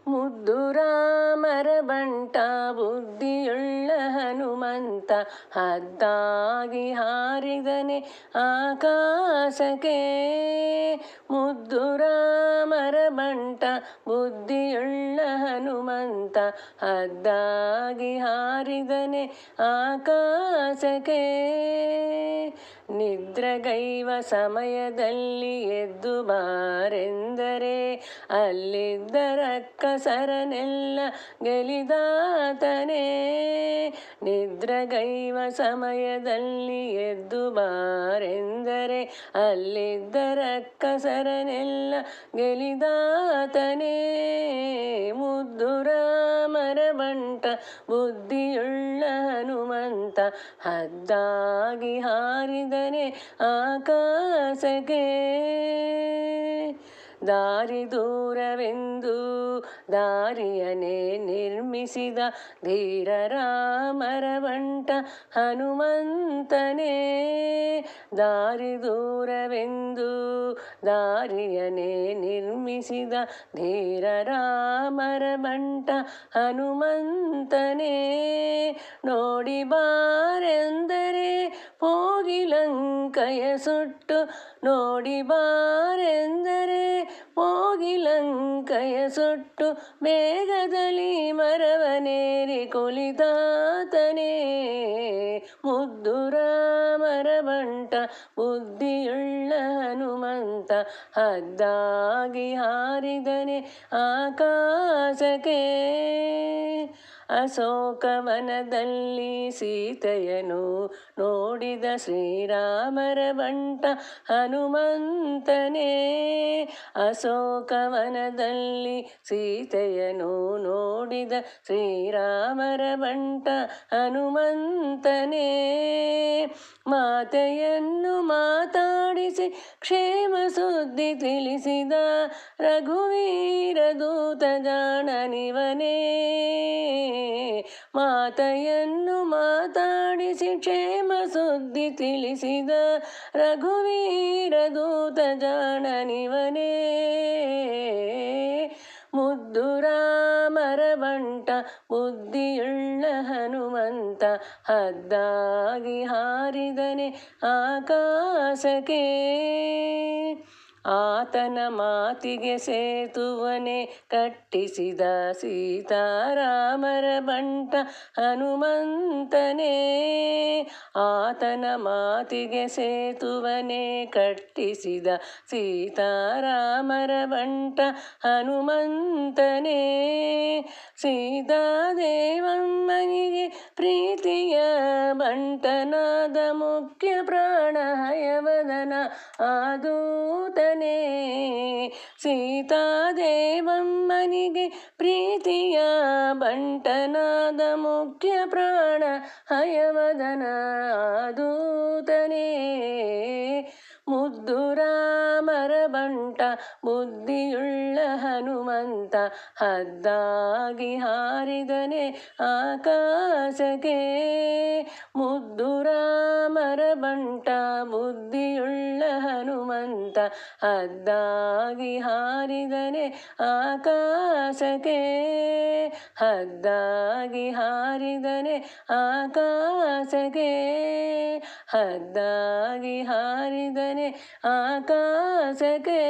ಮುದ್ದು ರಾಮರ ಬಂಟ ಬುದ್ಧಿಯುಳ್ಳ ಹನುಮಂತ ಹದ್ದಾಗಿ ಹಾರಿದನೆ ಆಕಾಶಕ್ಕೆ. ಮುದ್ದು ರಾಮರ ಬಂಟ ಬುದ್ಧಿಯುಳ್ಳ ಹನುಮಂತ ಹದ್ದಾಗಿ ಹಾರಿದನೆ ಆಕಾಶಕ್ಕೆ. ನಿದ್ರೆಗೈವ ಸಮಯದಲ್ಲಿ ಎದ್ದು ಬಾರೆಂದರೆ ಅಲ್ಲಿದ್ದ ರಕ್ಕಸರನೆಲ್ಲ ಗೆಲಿದಾತನೇ. ನಿದ್ರೆಗೈವ ಸಮಯದಲ್ಲಿ ಎದ್ದು ಬಾರೆಂದರೆ ಅಲ್ಲಿದ್ದ ರಕ್ಕಸರನೆಲ್ಲ ಗೆಲಿದಾತನೇ. ಮುದ್ದು ರಾಮರ ಬಂಟ ಬುದ್ಧಿಯುಳ್ಳ ಹನುಮಂತ ಹದ್ದಾಗಿ ಹಾರಿದನೆ ಆಕಾಶಕ್ಕೆ. ದಾರಿ ದೂರವೆಂದು ದಾರಿಯನೇ ನಿರ್ಮಿಸಿದ ಧೀರ ರಾಮರ ಬಂಟ ಹನುಮಂತನೇ. ದಾರಿ ದೂರವೆಂದು ದಾರಿಯನೇ ನಿರ್ಮಿಸಿದ ಧೀರ ರಾಮರ ಬಂಟ ಹನುಮಂತನೇ. ನೋಡಿ ಬಾರೆಂದರೆ ಹೋಗಿ ಲಂಕೆಯ ಸುಟ್ಟು, ನೋಡಿ ಬಾರೆಂದರೆ ಹೋಗಿ ಲಂಕೆಯ ಸುಟ್ಟು, ಬೇಗದಲ್ಲಿ ಮರವನೇರಿ ಕುಳಿತಾತನೇ. ಮುದ್ದು ರಾಮರ ಬಂಟ ಬುದ್ಧಿಯುಳ್ಳ ಹನುಮಂತ ಹದ್ದಾಗಿ ಹಾರಿದನೆ ಆಕಾಶಕ್ಕೆ. ಅಶೋಕವನದಲ್ಲಿ ಸೀತೆಯನು ನೋಡಿದ ಶ್ರೀರಾಮರ ಬಂಟ ಹನುಮಂತನೇ. ಅಶೋಕವನದಲ್ಲಿ ಸೀತೆಯನು ನೋಡಿದ ಶ್ರೀರಾಮರ ಬಂಟ ಹನುಮಂತನೇ. ಮಾತೆಯನ್ನು ಮಾತಾಡಿಸಿ ಕ್ಷೇಮ ಸುದ್ದಿ ತಿಳಿಸಿದ ರಘುವೀರ ದೂತ ಜಾಣನಿವನೇ. ಮಾತೆಯನ್ನು ಮಾತಾಡಿಸಿ ಕ್ಷೇಮ ಸುದ್ದಿ ತಿಳಿಸಿದ ರಘುವೀರ ದೂತ ಜಾಣನಿವನೇ. ಮುದ್ದು ರಾಮರ ಬಂಟ ಬುದ್ಧಿಯುಳ್ಳ ಹನುಮಂತ ಹದ್ದಾಗಿ ಹಾರಿದನೆ ಆಕಾಶಕ್ಕೆ. ಆತನ ಮಾತಿಗೆ ಸೇತುವನೆ ಕಟ್ಟಿಸಿದ ಸೀತಾರಾಮರ ಬಂಟ ಹನುಮಂತನೇ. ಆತನ ಮಾತಿಗೆ ಸೇತುವನೆ ಕಟ್ಟಿಸಿದ ಸೀತಾರಾಮರ ಬಂಟ ಹನುಮಂತನೇ. ಸೀತಾದೇವಮ್ಮನಿಗೆ ಪ್ರೀತಿಯ ಬಂಟನಾದ ಮುಖ್ಯ ಪ್ರಾಣ ಹಯವದನ ಆದೂತನೇ. ಸೀತಾದೇವಮ್ಮನಿಗೆ ಪ್ರೀತಿಯ ಬಂಟನಾದ ಮುಖ್ಯ ಪ್ರಾಣ ಹಯವದನ ಆದೂತನೇ. ಮುದ್ದು ರಾಮರ ಬಂಟ ಬುದ್ಧಿಯುಳ್ಳ ಹನುಮಂತ ಹದ್ದಾಗಿ ಹಾರಿದನೆ ಆಕಾಶಕ್ಕೆ. ಮುದ್ದು ರಾಮರ ಬಂಟ ಬುದ್ಧಿಯುಳ್ಳ ಹನುಮಂತ ಹದ್ದಾಗಿ ಹಾರಿದನೆ ಆಕಾಶಕ್ಕೆ. ಹದ್ದಾಗಿ ಹಾರಿದನೆ ಆಕಾಶಕ್ಕೆ. ಹದ್ದಾಗಿ ಹಾರಿದನೆ ಆಕಾಶಕ್ಕೆ.